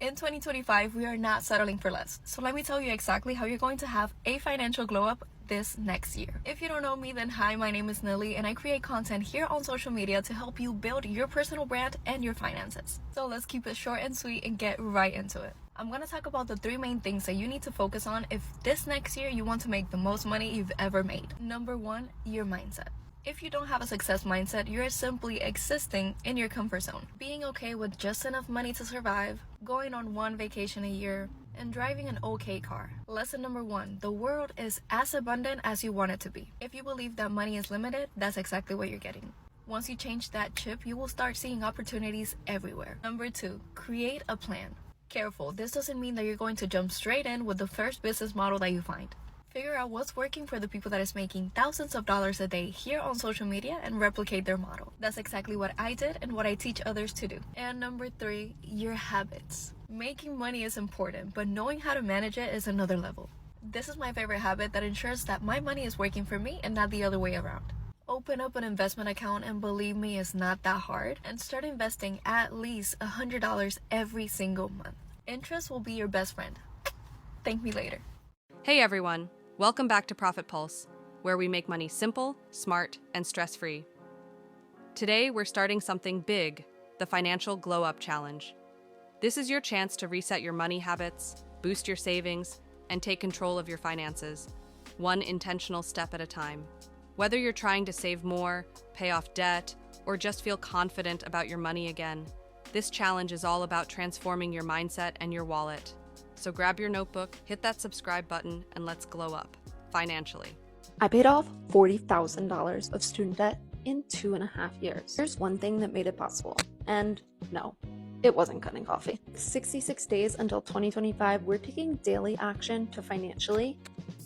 In 2025, we are not settling for less. So let me tell you exactly how you're going to have a financial glow up this next year. If you don't know me, then hi, my name is Nilly and I create content here on social media to help you build your personal brand and your finances. So let's keep it short and sweet and get right into it. I'm going to talk about the 3 main things that you need to focus on if this next year you want to make the most money you've ever made. Number 1, your mindset. If you don't have a success mindset, you're simply existing in your comfort zone. Being okay with just enough money to survive, going on 1 vacation a year, and driving an okay car. Lesson number 1, the world is as abundant as you want it to be. If you believe that money is limited, that's exactly what you're getting. Once you change that chip, you will start seeing opportunities everywhere. Number 2, create a plan. Careful, this doesn't mean that you're going to jump straight in with the first business model that you find. Figure out what's working for the people that is making thousands of dollars a day here on social media and replicate their model. That's exactly what I did and what I teach others to do. And number 3, your habits. Making money is important, but knowing how to manage it is another level. This is my favorite habit that ensures that my money is working for me and not the other way around. Open up an investment account and believe me, it's not that hard, and start investing at least $100 every single month. Interest will be your best friend. Thank me later. Hey everyone, welcome back to Profit Pulse, where we make money simple, smart, and stress-free. Today we're starting something big, the Financial Glow Up Challenge. This is your chance to reset your money habits, boost your savings, and take control of your finances, one intentional step at a time. Whether you're trying to save more, pay off debt, or just feel confident about your money again, this challenge is all about transforming your mindset and your wallet. So grab your notebook, hit that subscribe button, and let's glow up financially. I paid off $40,000 of student debt in 2.5 years. There's one thing that made it possible, and no, it wasn't cutting coffee. 66 days until 2025, we're taking daily action to financially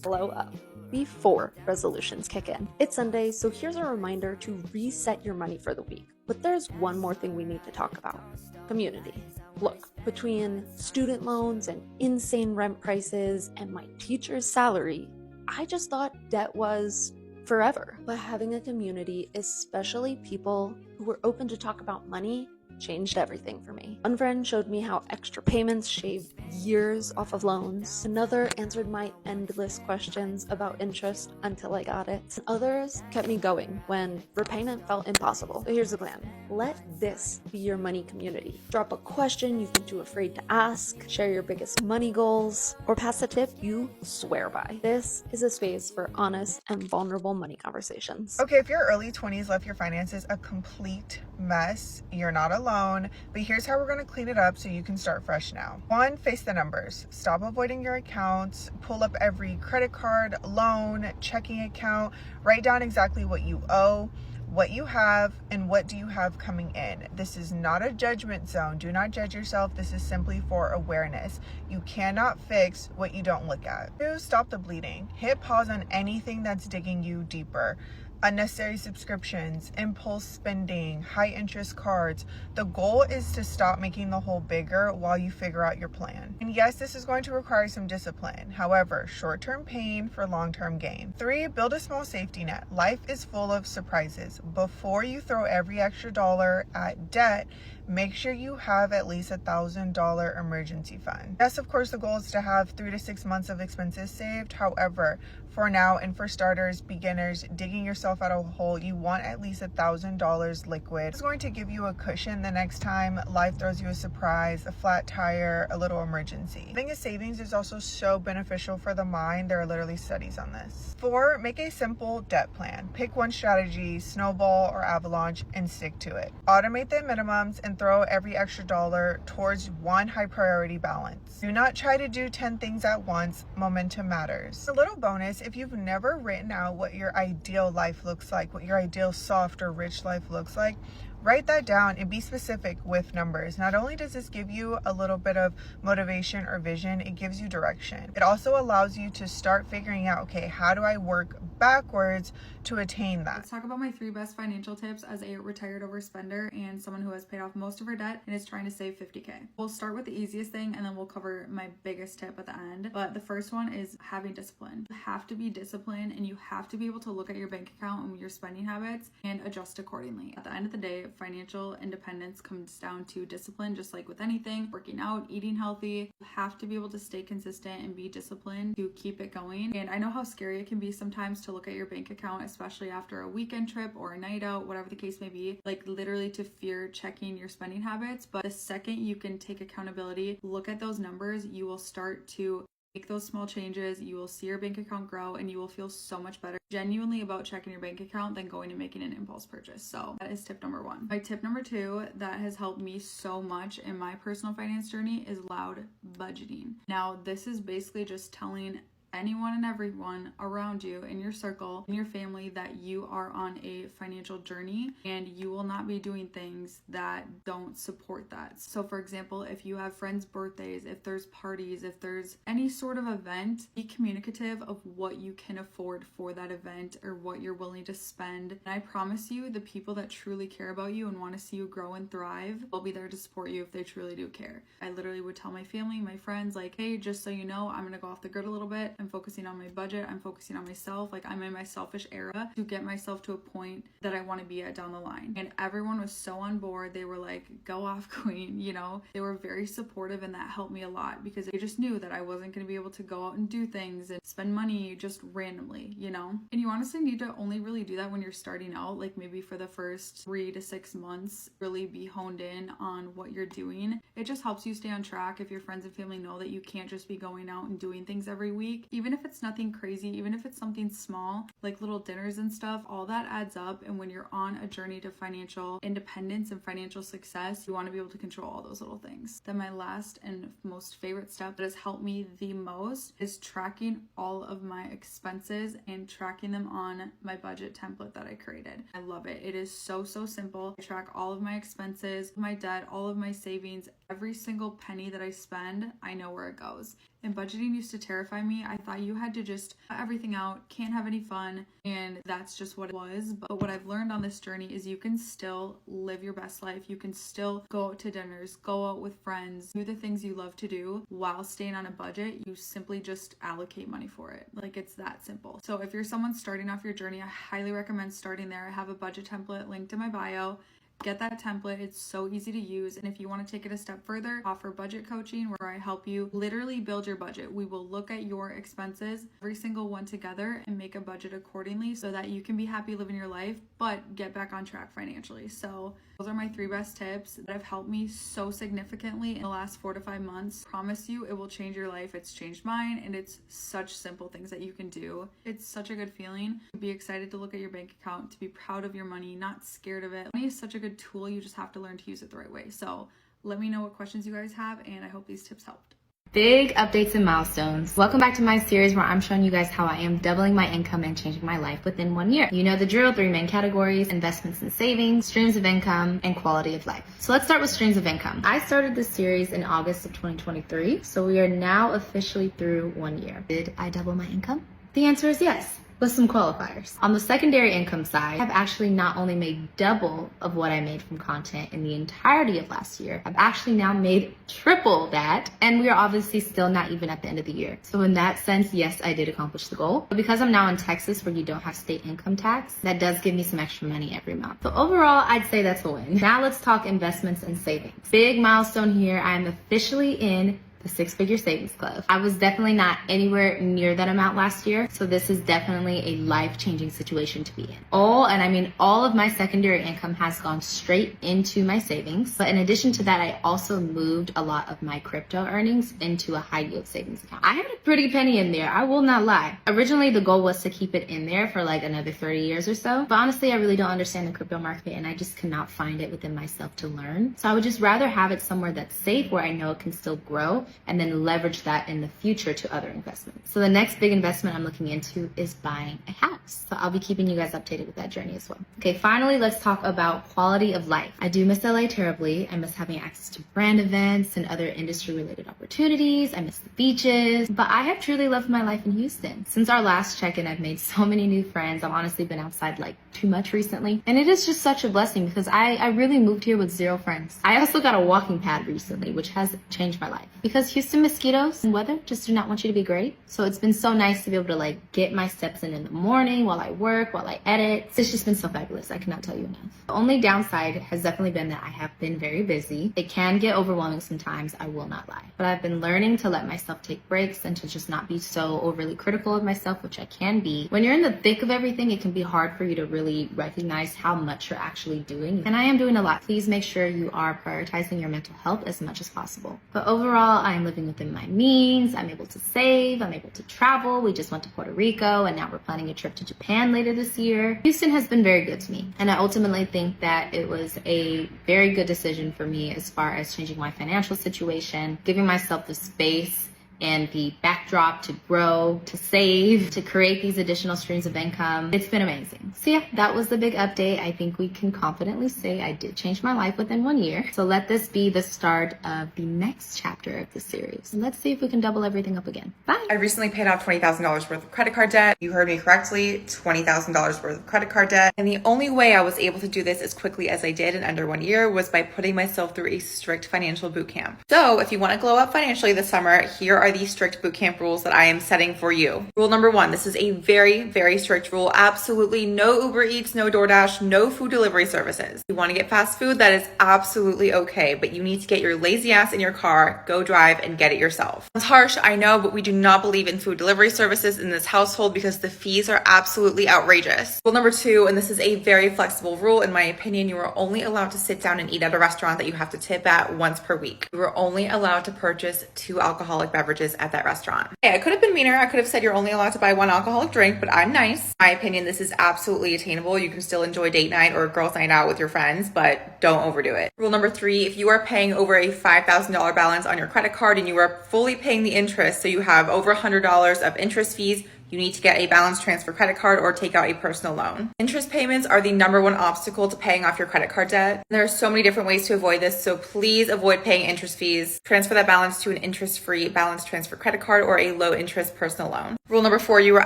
glow up before resolutions kick in. It's Sunday, so here's a reminder to reset your money for the week. But there's one more thing we need to talk about: community. Look, between student loans and insane rent prices and my teacher's salary, I just thought debt was forever. But having a community, especially people who were open to talk about money, changed everything for me. One friend showed me how extra payments shaved years off of loans. Another answered my endless questions about interest until I got it. And others kept me going when repayment felt impossible. So here's the plan. Let this be your money community. Drop a question you've been too afraid to ask, share your biggest money goals, or pass a tip you swear by. This is a space for honest and vulnerable money conversations. Okay, if your early 20s left your finances a complete mess, you're not alone, but here's how we're going to clean it up so you can start fresh now. 1, face the numbers. Stop avoiding your accounts. Pull up every credit card, loan, checking account. Write down exactly what you owe, what you have, and what do you have coming in. This is not a judgment zone. Do not judge yourself. This is simply for awareness. You cannot fix what you don't look at. 2, stop the bleeding. Hit pause on anything that's digging you deeper. Unnecessary subscriptions, impulse spending, high interest cards. The goal is to stop making the hole bigger while you figure out your plan. And yes, this is going to require some discipline. However, short-term pain for long-term gain. 3, build a small safety net. Life is full of surprises. Before you throw every extra dollar at debt, make sure you have at least $1,000 emergency fund. Yes, of course, the goal is to have 3 to 6 months of expenses saved. However, for now and for starters, beginners, digging yourself out of a hole, you want at least $1,000 liquid. It's going to give you a cushion the next time life throws you a surprise, a flat tire, a little emergency. Having a savings is also so beneficial for the mind. There are literally studies on this. 4, make a simple debt plan. Pick one strategy, snowball or avalanche, and stick to it. Automate the minimums and throw every extra dollar towards one high priority balance. Do not try to do 10 things at once. Momentum matters. A little bonus: if you've never written out what your ideal life looks like, what your ideal soft or rich life looks like, write that down and be specific with numbers. Not only does this give you a little bit of motivation or vision, it gives you direction. It also allows you to start figuring out, okay, how do I work backwards to attain that? Let's talk about my 3 best financial tips as a retired overspender and someone who has paid off most of her debt and is trying to save 50K. We'll start with the easiest thing and then we'll cover my biggest tip at the end. But the first one is having discipline. You have to be disciplined and you have to be able to look at your bank account and your spending habits and adjust accordingly. At the end of the day, financial independence comes down to discipline, just like with anything, working out, eating healthy. You have to be able to stay consistent and be disciplined to keep it going. And I know how scary it can be sometimes to look at your bank account, especially after a weekend trip or a night out, whatever the case may be, like literally to fear checking your spending habits. But the second you can take accountability, look at those numbers, you will start to make those small changes. You will see your bank account grow and you will feel so much better genuinely about checking your bank account than going and making an impulse purchase. So that is tip number 1. My tip number 2 that has helped me so much in my personal finance journey is loud budgeting. Now, this is basically just telling anyone and everyone around you in your circle, in your family, that you are on a financial journey and you will not be doing things that don't support that. So for example, if you have friends' birthdays, if there's parties, if there's any sort of event, be communicative of what you can afford for that event or what you're willing to spend. And I promise you, the people that truly care about you and want to see you grow and thrive will be there to support you if they truly do care. I literally would tell my family, my friends, like, hey, just so you know, I'm gonna go off the grid a little bit. I'm focusing on my budget. I'm focusing on myself. Like, I'm in my selfish era to get myself to a point that I want to be at down the line. And everyone was so on board. They were like, go off, queen, you know? They were very supportive, and that helped me a lot because they just knew that I wasn't going to be able to go out and do things and spend money just randomly, you know? And you honestly need to only really do that when you're starting out, like maybe for the first 3 to 6 months, really be honed in on what you're doing. It just helps you stay on track if your friends and family know that you can't just be going out and doing things every week. Even if it's nothing crazy, even if it's something small, like little dinners and stuff, all that adds up. And when you're on a journey to financial independence and financial success, you want to be able to control all those little things. Then my last and most favorite step that has helped me the most is tracking all of my expenses and tracking them on my budget template that I created. I love it. It is so simple. I track all of my expenses, my debt, all of my savings, every single penny that I spend, I know where it goes. And budgeting used to terrify me. I thought you had to just cut everything out, can't have any fun, and that's just what it was. But what I've learned on this journey is you can still live your best life. You can still go out to dinners, go out with friends, do the things you love to do while staying on a budget. You simply just allocate money for it. Like, it's that simple. So if you're someone starting off your journey, I highly recommend starting there. I have a budget template linked in my bio. Get that template. It's so easy to use. And if you want to take it a step further, offer budget coaching where I help you literally build your budget. We will look at your expenses, every single one together, and make a budget accordingly so that you can be happy living your life, but get back on track financially. So those are my 3 best tips that have helped me so significantly in the last 4 to 5 months. Promise you, it will change your life. It's changed mine, and it's such simple things that you can do. It's such a good feeling to be excited to look at your bank account, to be proud of your money, not scared of it. Money is such a good tool. You just have to learn to use it the right way. So let me know what questions you guys have, and I hope these tips helped. Big updates and milestones. Welcome back to my series where I'm showing you guys how I am doubling my income and changing my life within 1 year. You know the drill, 3 main categories: investments and savings, streams of income, and quality of life. So let's start with streams of income. I started this series in August of 2023, so we are now officially through 1 year. Did I double my income? The answer is yes, with some qualifiers. On the secondary income side, I've actually not only made double of what I made from content in the entirety of last year, I've actually now made triple that, and we are obviously still not even at the end of the year. So in that sense, yes, I did accomplish the goal. But because I'm now in Texas where you don't have state income tax, that does give me some extra money every month. So overall, I'd say that's a win. Now let's talk investments and savings. Big milestone here. I'm officially in the 6-figure savings club. I was definitely not anywhere near that amount last year, so this is definitely a life-changing situation to be in. All of my secondary income has gone straight into my savings, but in addition to that, I also moved a lot of my crypto earnings into a high-yield savings account. I had a pretty penny in there, I will not lie. Originally, the goal was to keep it in there for like another 30 years or so, but honestly, I really don't understand the crypto market, and I just cannot find it within myself to learn. So I would just rather have it somewhere that's safe, where I know it can still grow, and then leverage that in the future to other investments. So the next big investment I'm looking into is buying a house. So I'll be keeping you guys updated with that journey as well. Okay, finally, let's talk about quality of life. I do miss LA terribly. I miss having access to brand events and other industry-related opportunities. I miss the beaches, but I have truly loved my life in Houston. Since our last check-in, I've made so many new friends. I've honestly been outside like too much recently, and it is just such a blessing because I really moved here with 0 friends. I also got a walking pad recently, which has changed my life because because Houston mosquitoes and weather just do not want you to be great. So it's been so nice to be able to like get my steps in the morning while I work, while I edit. It's just been so fabulous. I cannot tell you enough. The only downside has definitely been that I have been very busy. It can get overwhelming sometimes, I will not lie. But I've been learning to let myself take breaks and to just not be so overly critical of myself, which I can be. When you're in the thick of everything, it can be hard for you to really recognize how much you're actually doing. And I am doing a lot. Please make sure you are prioritizing your mental health as much as possible. But overall, I'm living within my means. I'm able to save. I'm able to travel. We just went to Puerto Rico and now we're planning a trip to Japan later this year. Houston has been very good to me. And I ultimately think that it was a very good decision for me as far as changing my financial situation, giving myself the space and the backdrop to grow, to save, to create these additional streams of income. It's been amazing. So yeah, that was the big update. I think we can confidently say I did change my life within 1 year. So let this be the start of the next chapter of the series. And let's see if we can double everything up again. Bye. I recently paid off $20,000 worth of credit card debt. You heard me correctly, $20,000 worth of credit card debt. And the only way I was able to do this as quickly as I did in under 1 year was by putting myself through a strict financial boot camp. So if you want to glow up financially this summer, here are the strict boot camp rules that I am setting for you. Rule number 1, this is a very, very strict rule. Absolutely no Uber Eats, no DoorDash, no food delivery services. If you want to get fast food, that is absolutely okay, but you need to get your lazy ass in your car, go drive and get it yourself. It's harsh, I know, but we do not believe in food delivery services in this household because the fees are absolutely outrageous. Rule number 2, and this is a very flexible rule in my opinion, you are only allowed to sit down and eat at a restaurant that you have to tip at once per week. You are only allowed to purchase 2 alcoholic beverages at that restaurant. Okay, I could have been meaner. I could have said you're only allowed to buy 1 alcoholic drink, but I'm nice. In my opinion, this is absolutely attainable. You can still enjoy date night or girls night out with your friends, but don't overdo it. Rule number 3, if you are paying over a $5,000 balance on your credit card and you are fully paying the interest, so you have over $100 of interest fees, you need to get a balance transfer credit card or take out a personal loan. Interest payments are the #1 obstacle to paying off your credit card debt. There are so many different ways to avoid this, so please avoid paying interest fees. Transfer that balance to an interest-free balance transfer credit card or a low-interest personal loan. Rule number 4, you are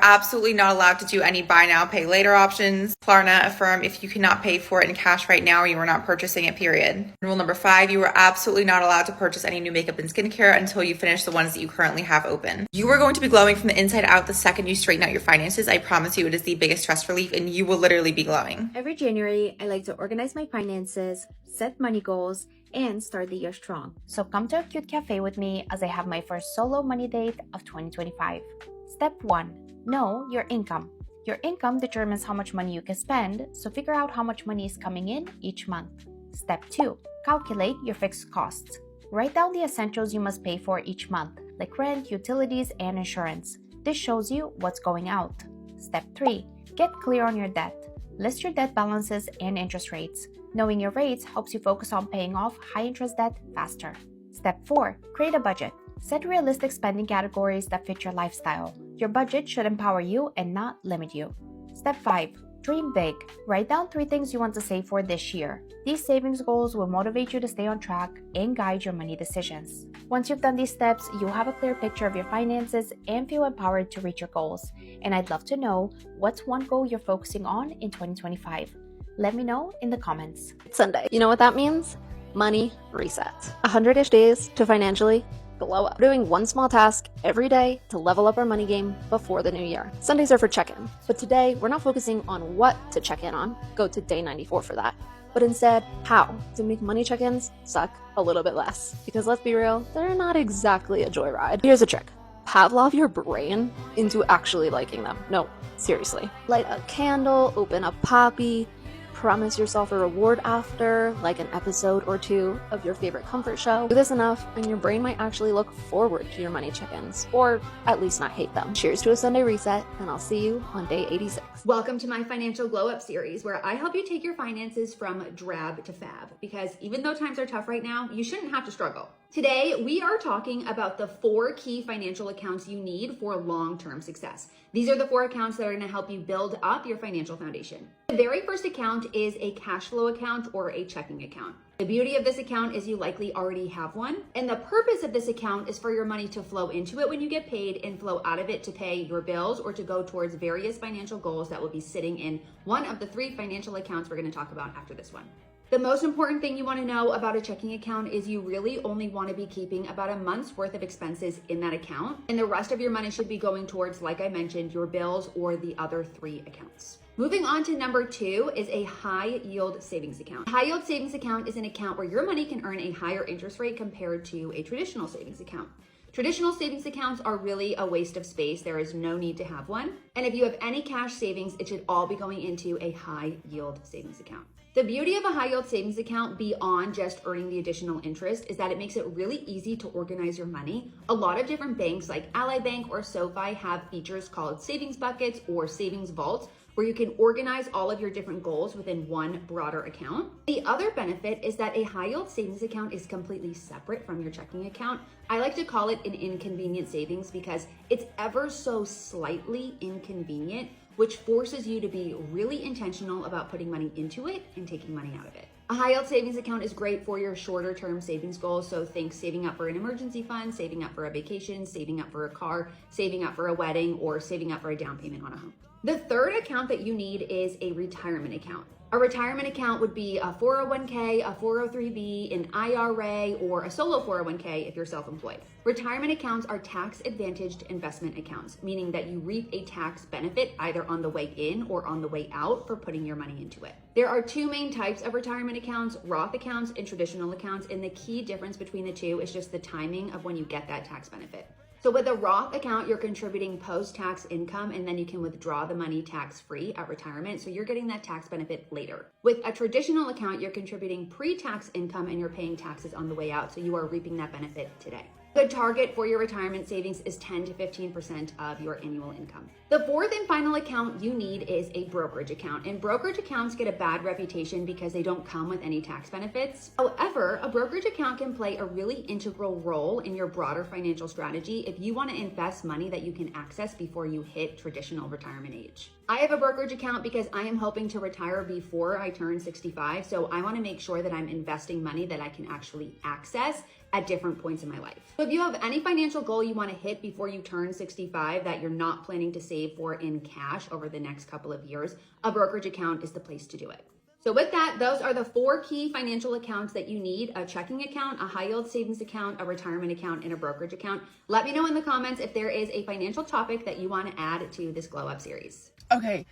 absolutely not allowed to do any buy now, pay later options. Klarna, Affirm, if you cannot pay for it in cash right now, you are not purchasing it, period. Rule number 5, you are absolutely not allowed to purchase any new makeup and skincare until you finish the ones that you currently have open. You are going to be glowing from the inside out the second you straighten out your finances. I promise you it is the biggest stress relief and you will literally be glowing. Every January, I like to organize my finances, set money goals, and start the year strong. So come to a cute cafe with me as I have my first solo money date of 2025. Step 1. Know your income. Your income determines how much money you can spend, so figure out how much money is coming in each month. Step 2. Calculate your fixed costs. Write down the essentials you must pay for each month, like rent, utilities, and insurance. This shows you what's going out. Step 3. Get clear on your debt. List your debt balances and interest rates. Knowing your rates helps you focus on paying off high-interest debt faster. Step 4. Create a budget. Set realistic spending categories that fit your lifestyle. Your budget should empower you and not limit you. Step 5. Dream big. Write down 3 things you want to save for this year. These savings goals will motivate you to stay on track and guide your money decisions. Once you've done these steps, you'll have a clear picture of your finances and feel empowered to reach your goals. And I'd love to know what's one goal you're focusing on in 2025. Let me know in the comments. It's Sunday. You know what that means? Money reset. 100-ish days to financially glow up. We're doing one small task every day to level up our money game before the new year. Sundays are for check-in, but today we're not focusing on what to check in on. Go to day 94 for that. But instead, how to make money check-ins suck a little bit less. Because let's be real, they're not exactly a joyride. Here's a trick. Pavlov your brain into actually liking them. No, seriously. Light a candle, open a poppy, promise yourself a reward after, like an episode or 2 of your favorite comfort show. Do this enough and your brain might actually look forward to your money check-ins, or at least not hate them. Cheers to a Sunday reset, and I'll see you on day 86. Welcome to my financial glow up series, where I help you take your finances from drab to fab, because even though times are tough right now, you shouldn't have to struggle. Today, we are talking about the 4 key financial accounts you need for long-term success. These are the 4 accounts that are going to help you build up your financial foundation. The very first account is a cash flow account or a checking account. The beauty of this account is you likely already have one. And the purpose of this account is for your money to flow into it when you get paid and flow out of it to pay your bills or to go towards various financial goals that will be sitting in one of the 3 financial accounts we're going to talk about after this one. The most important thing you want to know about a checking account is you really only want to be keeping about a month's worth of expenses in that account, and the rest of your money should be going towards, like I mentioned, your bills or the other 3 accounts. Moving on to number 2 is a high yield savings account. A high yield savings account is an account where your money can earn a higher interest rate compared to a traditional savings account. Traditional savings accounts are really a waste of space. There is no need to have one. And if you have any cash savings, it should all be going into a high yield savings account. The beauty of a high yield savings account beyond just earning the additional interest is that it makes it really easy to organize your money. A lot of different banks like Ally Bank or SoFi have features called savings buckets or savings vaults, where you can organize all of your different goals within one broader account. The other benefit is that a high yield savings account is completely separate from your checking account. I like to call it an inconvenient savings because it's ever so slightly inconvenient, which forces you to be really intentional about putting money into it and taking money out of it. A high yield savings account is great for your shorter term savings goals. So think saving up for an emergency fund, saving up for a vacation, saving up for a car, saving up for a wedding, or saving up for a down payment on a home. The third account that you need is a retirement account. A retirement account would be a 401k, a 403b, an IRA, or a solo 401k if you're self-employed. Retirement accounts are tax-advantaged investment accounts, meaning that you reap a tax benefit either on the way in or on the way out for putting your money into it. There are 2 main types of retirement accounts, Roth accounts and traditional accounts, and the key difference between the 2 is just the timing of when you get that tax benefit. So with a Roth account, you're contributing post-tax income, and then you can withdraw the money tax-free at retirement. So you're getting that tax benefit later. With a traditional account, you're contributing pre-tax income and you're paying taxes on the way out. So you are reaping that benefit today. Good target for your retirement savings is 10 to 15% of your annual income. The fourth and final account you need is a brokerage account. And brokerage accounts get a bad reputation because they don't come with any tax benefits. However, a brokerage account can play a really integral role in your broader financial strategy if you want to invest money that you can access before you hit traditional retirement age. I have a brokerage account because I am hoping to retire before I turn 65. So I want to make sure that I'm investing money that I can actually access at different points in my life. So if you have any financial goal you want to hit before you turn 65 that you're not planning to save for in cash over the next couple of years, a brokerage account is the place to do it. So with that, those are the 4 key financial accounts that you need: a checking account, a high yield savings account, a retirement account, and a brokerage account. Let me know in the comments if there is a financial topic that you want to add to this Glow Up series. Okay,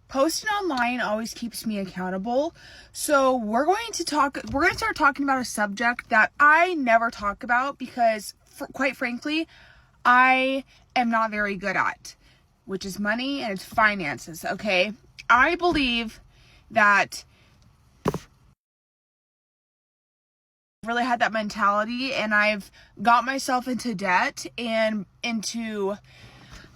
posting online always keeps me accountable. So we're going to start talking about a subject that I never talk about because, quite frankly, I am not very good at, which is money and it's finances, okay? I believe that I've really had that mentality, and I've got myself into debt and into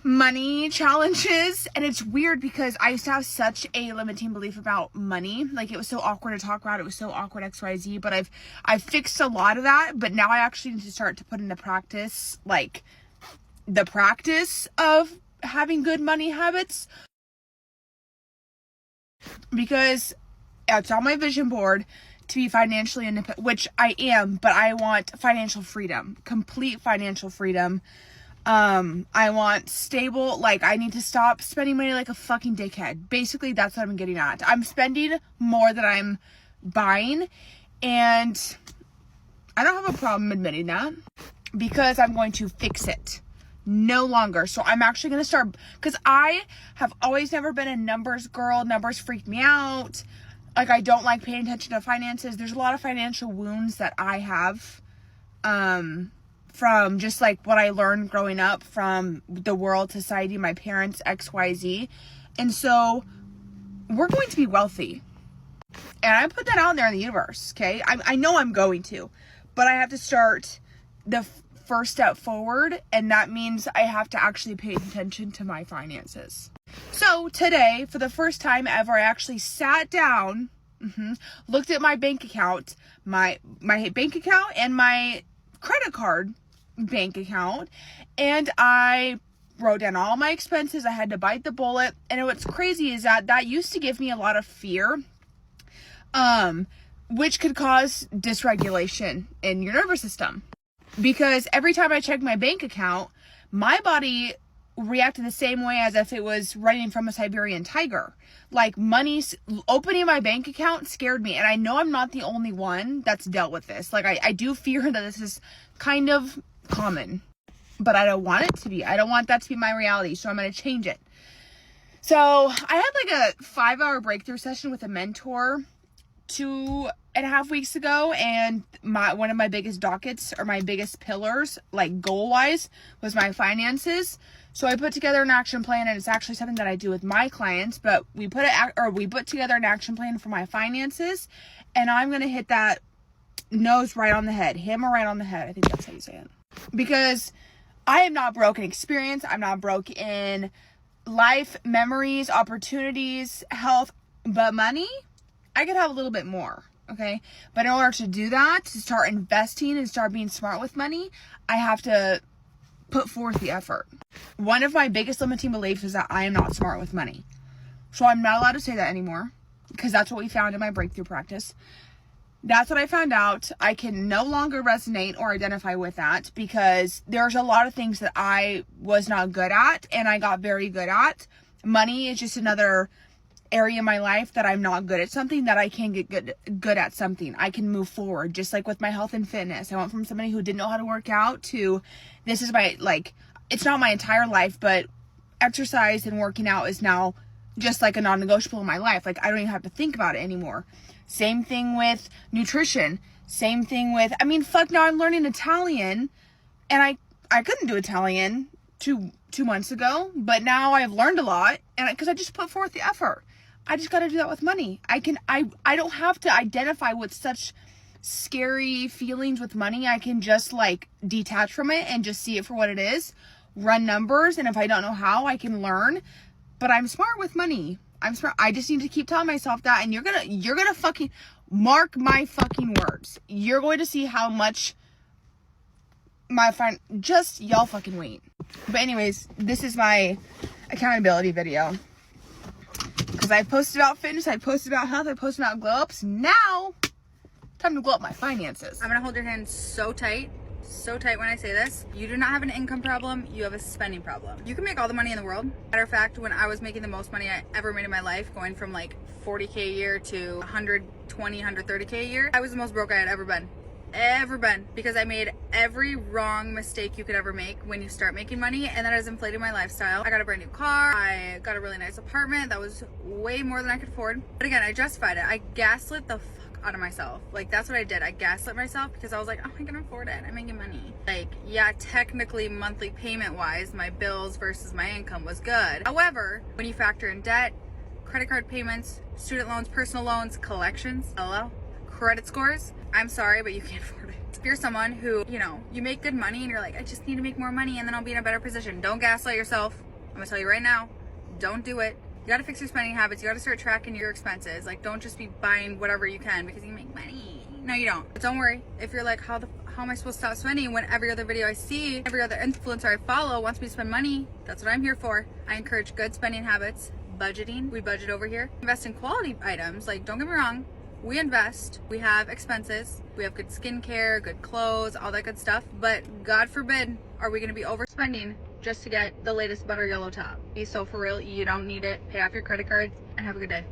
money challenges, and it's weird because I used to have such a limiting belief about money. Like, it was so awkward to talk about, it was so awkward XYZ, but I've fixed a lot of that. But now I actually need to start to put into practice, like, the practice of having good money habits, because it's on my vision board to be financially independent, which I am, but I want financial freedom, complete financial freedom. I want stable, like, I need to stop spending money like a fucking dickhead. Basically, that's what I'm getting at. I'm spending more than I'm buying, and I don't have a problem admitting that because I'm going to fix it. No longer. So I'm actually going to start, because I have always never been a numbers girl. Numbers freak me out. Like, I don't like paying attention to finances. There's a lot of financial wounds that I have, from just like what I learned growing up from the world, society, my parents, XYZ. And so we're going to be wealthy. And I put that out there in the universe, okay? I know I'm going to, but I have to start the first step forward, and that means I have to actually pay attention to my finances. So today, for the first time ever, I actually sat down, looked at my bank account, my bank account and my credit card bank account, and I wrote down all my expenses. I had to bite the bullet. And what's crazy is that used to give me a lot of fear, which could cause dysregulation in your nervous system. Because every time I check my bank account, my body reacted the same way as if it was running from a Siberian tiger. Like, opening my bank account scared me. And I know I'm not the only one that's dealt with this. Like, I do fear that this is kind of common. But I don't want it to be. I don't want that to be my reality. So I'm going to change it. So I had like a 5-hour breakthrough session with a mentor 2.5 weeks ago, and one of my biggest dockets, or my biggest pillars, like goal-wise, was my finances. So I put together an action plan, and it's actually something that I do with my clients, but we put together an action plan for my finances, and I'm going to hit that nose right on the head. Hammer right on the head. I think that's how you say it. Because I am not broke in experience. I'm not broke in life, memories, opportunities, health, but money, I could have a little bit more, okay? But in order to do that, to start investing and start being smart with money, I have to put forth the effort. One of my biggest limiting beliefs is that I am not smart with money. So I'm not allowed to say that anymore, because that's what we found in my breakthrough practice. That's what I found out. I can no longer resonate or identify with that, because there's a lot of things that I was not good at and I got very good at. Money is just another area in my life that I'm not good at something, that I can get good at something. I can move forward, just like with my health and fitness. I went from somebody who didn't know how to work out to this is my, like, it's not my entire life, but exercise and working out is now just like a non-negotiable in my life. Like, I don't even have to think about it anymore. Same thing with nutrition. Same thing with, now I'm learning Italian, and I couldn't do Italian two months ago, but now I've learned a lot, and because I just put forth the effort. I just got to do that with money. I don't have to identify with such scary feelings with money. I can just like detach from it and just see it for what it is, run numbers, and if I don't know how, I can learn. But I'm smart with money. I'm smart. I just need to keep telling myself that, and you're gonna fucking mark my fucking words. You're going to see how much just y'all fucking wait. But anyways, this is my accountability video, because I posted about fitness, I posted about health, I posted about glow ups. Now time to glow up my finances. I'm gonna hold your hand so tight when I say this. You do not have an income problem, you have a spending problem. You can make all the money in the world. Matter of fact, when I was making the most money I ever made in my life, going from like 40K a year to 120, 130K a year, I was the most broke I had ever been, because I made every wrong mistake you could ever make when you start making money, and that has inflated my lifestyle. I got a brand new car, I got a really nice apartment that was way more than I could afford, but again, I justified it. I gaslit the fuck out of myself. Like, that's what I did. I gaslit myself because I was like, oh, I can afford it, I'm making money. Like, yeah, technically monthly payment wise, my bills versus my income was good. However, when you factor in debt, credit card payments, student loans, personal loans, collections, credit scores, I'm sorry, but you can't afford it. If you're someone who, you make good money and you're like, I just need to make more money and then I'll be in a better position, don't gaslight yourself. I'm gonna tell you right now, don't do it. You gotta fix your spending habits. You gotta start tracking your expenses. Like, don't just be buying whatever you can because you can make money. No, you don't. But don't worry. If you're like, how am I supposed to stop spending when every other video I see, every other influencer I follow wants me to spend money? That's what I'm here for. I encourage good spending habits. Budgeting. We budget over here. Invest in quality items. Like, don't get me wrong. We invest. We have expenses. We have good skincare, good clothes, all that good stuff. But God forbid, are we gonna be overspending just to get the latest butter yellow top? Be so for real, you don't need it. Pay off your credit cards and have a good day.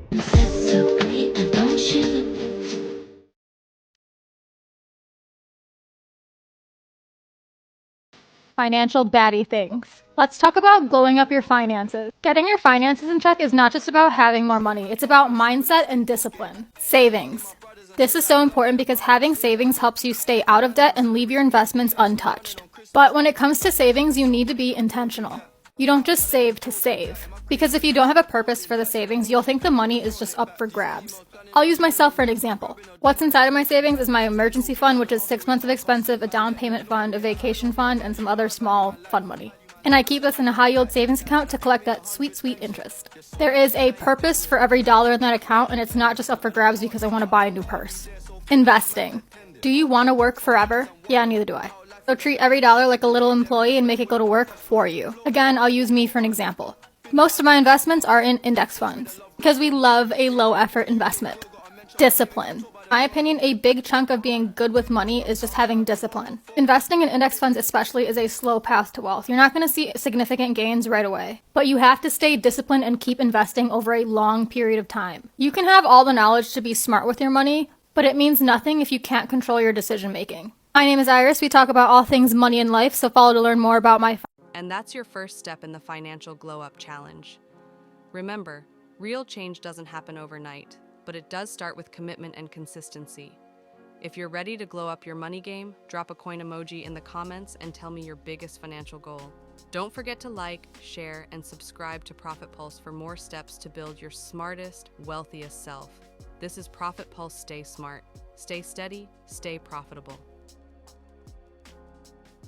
Financial baddie things. Let's talk about blowing up your finances. Getting your finances in check is not just about having more money, it's about mindset and discipline. Savings. This is so important because having savings helps you stay out of debt and leave your investments untouched. But when it comes to savings, you need to be intentional. You don't just save to save. Because if you don't have a purpose for the savings, you'll think the money is just up for grabs. I'll use myself for an example. What's inside of my savings is my emergency fund, which is 6 months of expensive, a down payment fund, a vacation fund, and some other small fund money. And I keep this in a high yield savings account to collect that sweet, sweet interest. There is a purpose for every dollar in that account, and it's not just up for grabs because I want to buy a new purse. Investing. Do you want to work forever? Yeah, neither do I. So treat every dollar like a little employee and make it go to work for you. Again, I'll use me for an example. Most of my investments are in index funds because we love a low effort investment. Discipline. In my opinion, a big chunk of being good with money is just having discipline. Investing in index funds especially is a slow path to wealth. You're not going to see significant gains right away, but you have to stay disciplined and keep investing over a long period of time. You can have all the knowledge to be smart with your money, but it means nothing if you can't control your decision making. My name is Iris. We talk about all things money in life, so follow to learn more about my And that's your first step in the Financial Glow Up Challenge. Remember, real change doesn't happen overnight, but it does start with commitment and consistency. If you're ready to glow up your money game, drop a coin emoji in the comments and tell me your biggest financial goal. Don't forget to like, share, and subscribe to Profit Pulse for more steps to build your smartest, wealthiest self. This is Profit Pulse. Stay smart, stay steady, stay profitable.